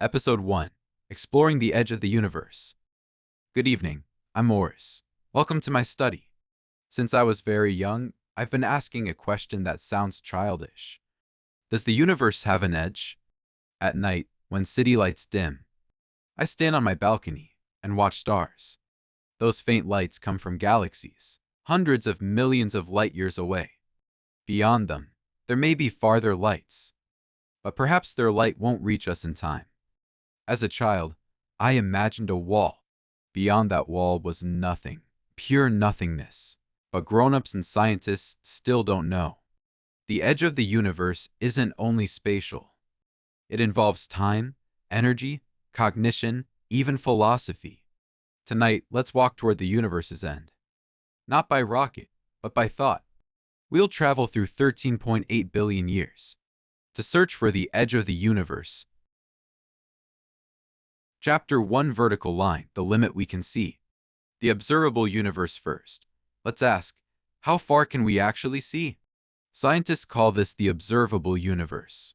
Episode 1, Exploring the Edge of the Universe. Good evening, I'm Oris. Welcome to my study. Since I was very young, I've been asking a question that sounds childish. Does the universe have an edge? At night, when city lights dim, I stand on my balcony and watch stars. Those faint lights come from galaxies, hundreds of millions of light years away. Beyond them, there may be farther lights, but perhaps their light won't reach us in time. As a child, I imagined a wall. Beyond that wall was nothing, pure nothingness. But grown-ups and scientists still don't know. The edge of the universe isn't only spatial. It involves time, energy, cognition, even philosophy. Tonight, let's walk toward the universe's end. Not by rocket, but by thought. We'll travel through 13.8 billion years to search for the edge of the universe. Chapter 1, Vertical Line, the limit we can see. The observable universe first. Let's ask, how far can we actually see? Scientists call this the observable universe.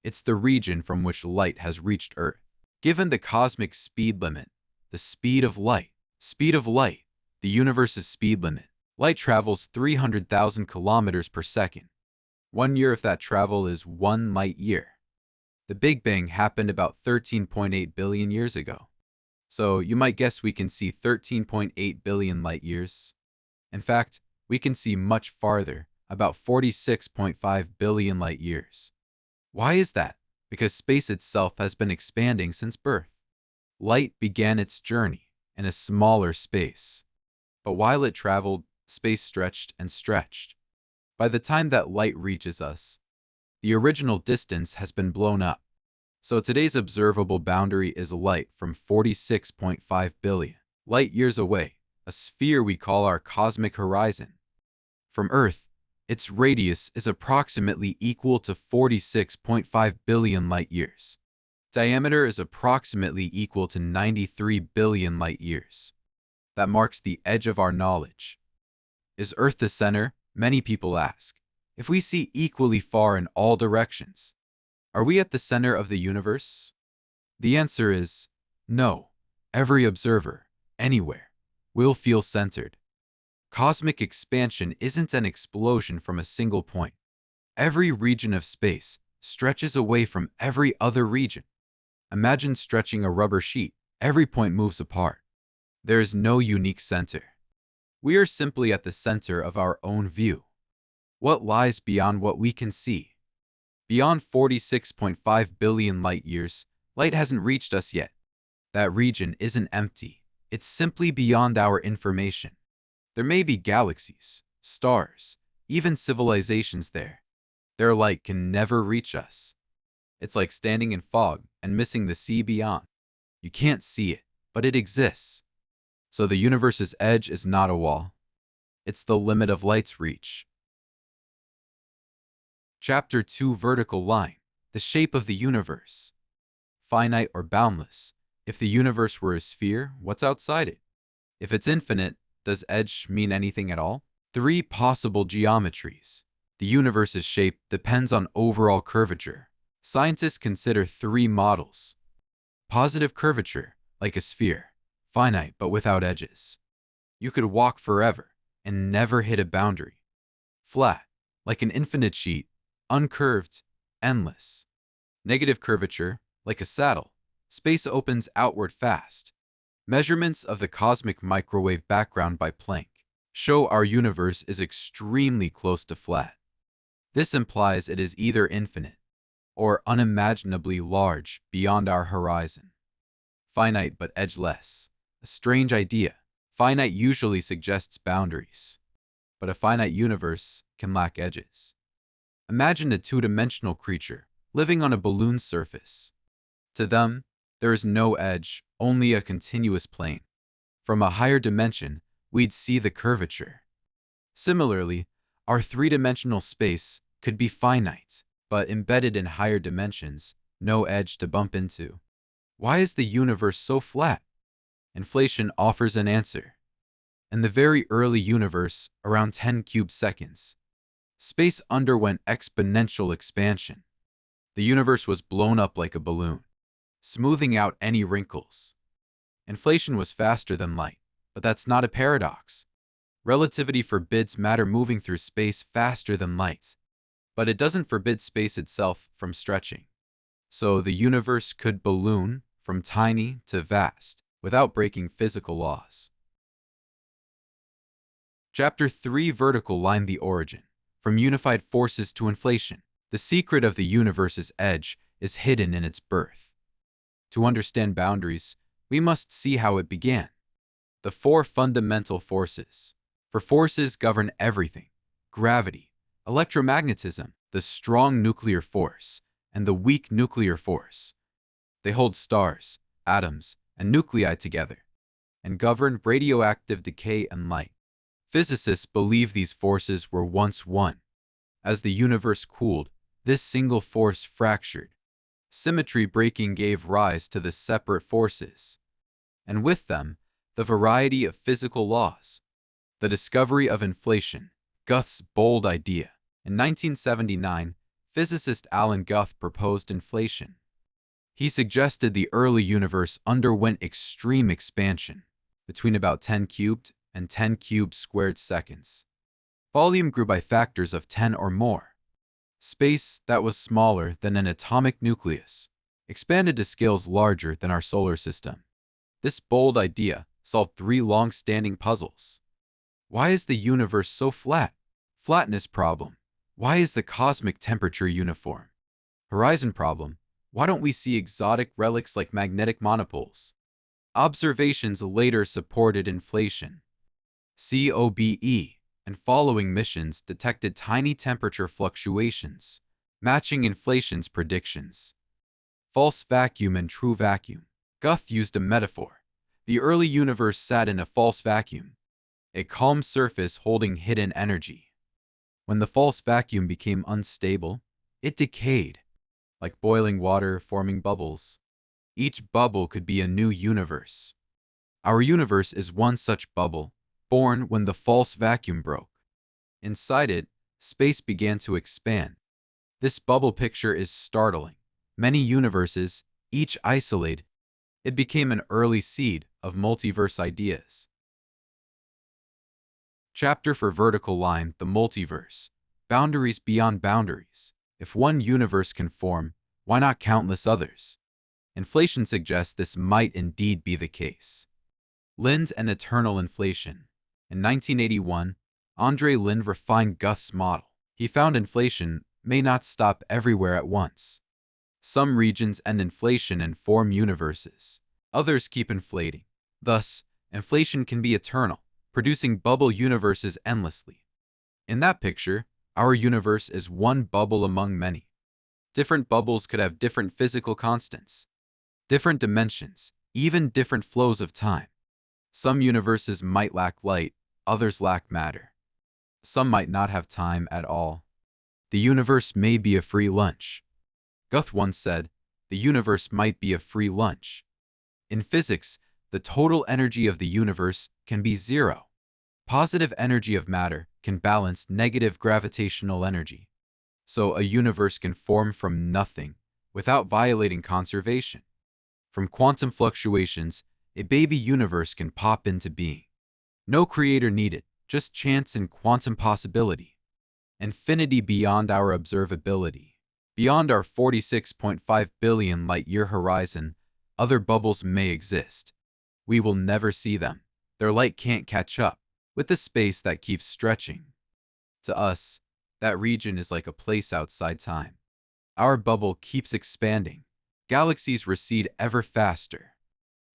It's the region from which light has reached Earth. Given the cosmic speed limit, the speed of light, the universe's speed limit, light travels 300,000 kilometers per second. 1 year of that travel is 1 light year. The Big Bang happened about 13.8 billion years ago. So you might guess we can see 13.8 billion light years. In fact, we can see much farther, about 46.5 billion light years. Why is that? Because space itself has been expanding since birth. Light began its journey in a smaller space. But while it traveled, space stretched and stretched. By the time that light reaches us, the original distance has been blown up. So today's observable boundary is light from 46.5 billion light years away, a sphere we call our cosmic horizon. From Earth, its radius is approximately equal to 46.5 billion light years. Diameter is approximately equal to 93 billion light years. That marks the edge of our knowledge. Is Earth the center? Many people ask. If we see equally far in all directions, are we at the center of the universe? The answer is no. Every observer, anywhere, will feel centered. Cosmic expansion isn't an explosion from a single point. Every region of space stretches away from every other region. Imagine stretching a rubber sheet. Every point moves apart. There is no unique center. We are simply at the center of our own view. What lies beyond what we can see? Beyond 46.5 billion light years, light hasn't reached us yet. That region isn't empty. It's simply beyond our information. There may be galaxies, stars, even civilizations there. Their light can never reach us. It's like standing in fog and missing the sea beyond. You can't see it, but it exists. So the universe's edge is not a wall. It's the limit of light's reach. Chapter 2, Vertical Line, the shape of the universe. Finite or boundless. If the universe were a sphere, what's outside it? If it's infinite, does edge mean anything at all? 3 possible geometries. The universe's shape depends on overall curvature. Scientists consider 3 models. Positive curvature, like a sphere. Finite but without edges. You could walk forever and never hit a boundary. Flat, like an infinite sheet. Uncurved, endless. Negative curvature, like a saddle. Space opens outward fast. Measurements of the cosmic microwave background by Planck show our universe is extremely close to flat. This implies it is either infinite or unimaginably large beyond our horizon. Finite but edgeless. A strange idea. Finite usually suggests boundaries, but a finite universe can lack edges. Imagine a 2-dimensional creature living on a balloon's surface. To them, there is no edge, only a continuous plane. From a higher dimension, we'd see the curvature. Similarly, our 3-dimensional space could be finite, but embedded in higher dimensions, no edge to bump into. Why is the universe so flat? Inflation offers an answer. In the very early universe, around 10 cube seconds, space underwent exponential expansion. The universe was blown up like a balloon. smoothing out any wrinkles. Inflation was faster than light, but that's not a paradox. Relativity forbids matter moving through space faster than light, but it doesn't forbid space itself from stretching. So the universe could balloon from tiny to vast without breaking physical laws. Chapter 3: Vertical Line: The Origin. From unified forces to inflation. The secret of the universe's edge is hidden in its birth. To understand boundaries, we must see how it began. The four fundamental forces. For forces govern everything: gravity, electromagnetism, the strong nuclear force, and the weak nuclear force. They hold stars, atoms, and nuclei together, and govern radioactive decay and light. Physicists believe these forces were once one. As the universe cooled, this single force fractured. Symmetry breaking gave rise to the separate forces, and with them, the variety of physical laws. The discovery of inflation, Guth's bold idea. In 1979, physicist Alan Guth proposed inflation. He suggested the early universe underwent extreme expansion, between about 10 cubed and 10 cubed squared seconds. Volume grew by factors of 10 or more. Space that was smaller than an atomic nucleus expanded to scales larger than our solar system. This bold idea solved three long-standing puzzles. Why is the universe so flat? Flatness problem. Why is the cosmic temperature uniform? Horizon problem. Why don't we see exotic relics like magnetic monopoles? Observations later supported inflation. COBE and following missions detected tiny temperature fluctuations, matching inflation's predictions. False vacuum and true vacuum. Guth used a metaphor. The early universe sat in a false vacuum, a calm surface holding hidden energy. When the false vacuum became unstable, it decayed, like boiling water forming bubbles. Each bubble could be a new universe. Our universe is one such bubble, born when the false vacuum broke. Inside it, space began to expand. This bubble picture is startling. Many universes, each isolated. It became an early seed of multiverse ideas. Chapter for Vertical Line: The Multiverse. Boundaries beyond boundaries. If one universe can form, why not countless others? Inflation suggests this might indeed be the case. Lind and eternal inflation. In 1981, Andre Lind refined Guth's model. He found inflation may not stop everywhere at once. Some regions end inflation and form universes. Others keep inflating. Thus, inflation can be eternal, producing bubble universes endlessly. In that picture, our universe is one bubble among many. Different bubbles could have different physical constants, different dimensions, even different flows of time. Some universes might lack light, others lack matter. Some might not have time at all. The universe may be a free lunch. Guth once said, the universe might be a free lunch. In physics, the total energy of the universe can be zero. Positive energy of matter can balance negative gravitational energy. So a universe can form from nothing without violating conservation. From quantum fluctuations, a baby universe can pop into being. No creator needed, just chance and quantum possibility. Infinity beyond our observability. Beyond our 46.5 billion light-year horizon, other bubbles may exist. We will never see them. Their light can't catch up with the space that keeps stretching. To us, that region is like a place outside time. Our bubble keeps expanding. Galaxies recede ever faster,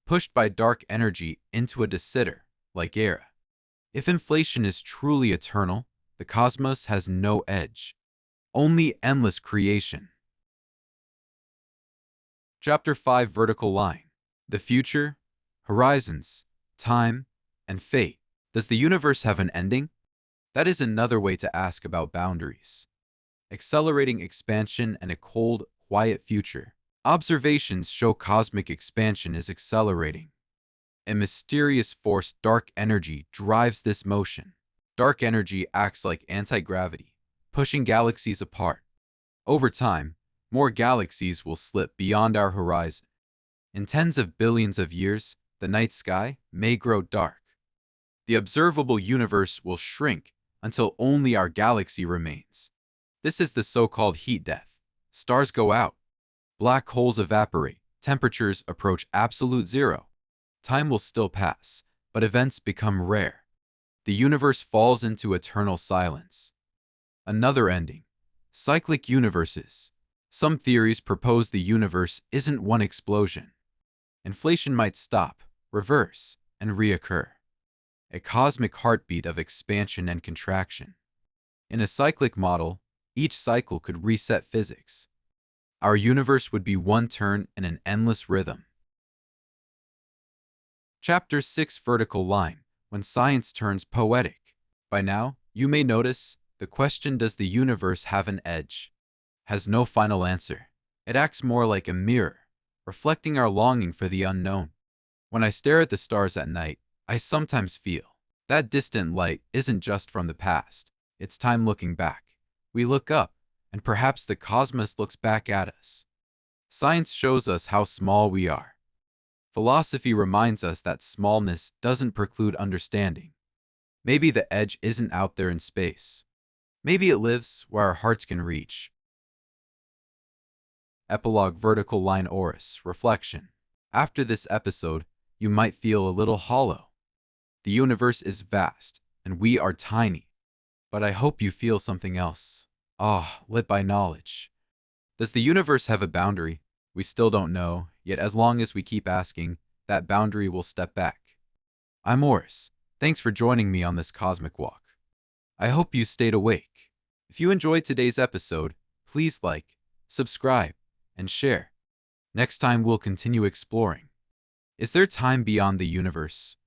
pushed by dark energy into a de Sitter like era. If inflation is truly eternal, the cosmos has no edge, only endless creation. Chapter 5: Vertical Line. The future, horizons, time, and fate. Does the universe have an ending? That is another way to ask about boundaries. Accelerating expansion and a cold, quiet future. Observations show cosmic expansion is accelerating. A mysterious force, dark energy, drives this motion. Dark energy acts like anti-gravity, pushing galaxies apart. Over time, more galaxies will slip beyond our horizon. In tens of billions of years, the night sky may grow dark. The observable universe will shrink until only our galaxy remains. This is the so-called heat death. Stars go out. Black holes evaporate. Temperatures approach absolute zero. Time will still pass, but events become rare. The universe falls into eternal silence. Another ending. Cyclic universes. Some theories propose the universe isn't one explosion. Inflation might stop, reverse, and reoccur. A cosmic heartbeat of expansion and contraction. In a cyclic model, each cycle could reset physics. Our universe would be one turn in an endless rhythm. Chapter 6: Vertical Line, when science turns poetic. By now, you may notice, the question, does the universe have an edge, has no final answer. It acts more like a mirror, reflecting our longing for the unknown. When I stare at the stars at night, I sometimes feel that distant light isn't just from the past. It's time looking back. We look up, and perhaps the cosmos looks back at us. Science shows us how small we are. Philosophy reminds us that smallness doesn't preclude understanding. Maybe the edge isn't out there in space. Maybe it lives where our hearts can reach. Epilogue: Vertical Line, Oris. Reflection. After this episode, you might feel a little hollow. The universe is vast, and we are tiny. But I hope you feel something else. Lit by knowledge. Does the universe have a boundary? We still don't know, yet as long as we keep asking, that boundary will step back. I'm Oris. Thanks for joining me on this cosmic walk. I hope you stayed awake. If you enjoyed today's episode, please like, subscribe, and share. Next time we'll continue exploring. Is there time beyond the universe?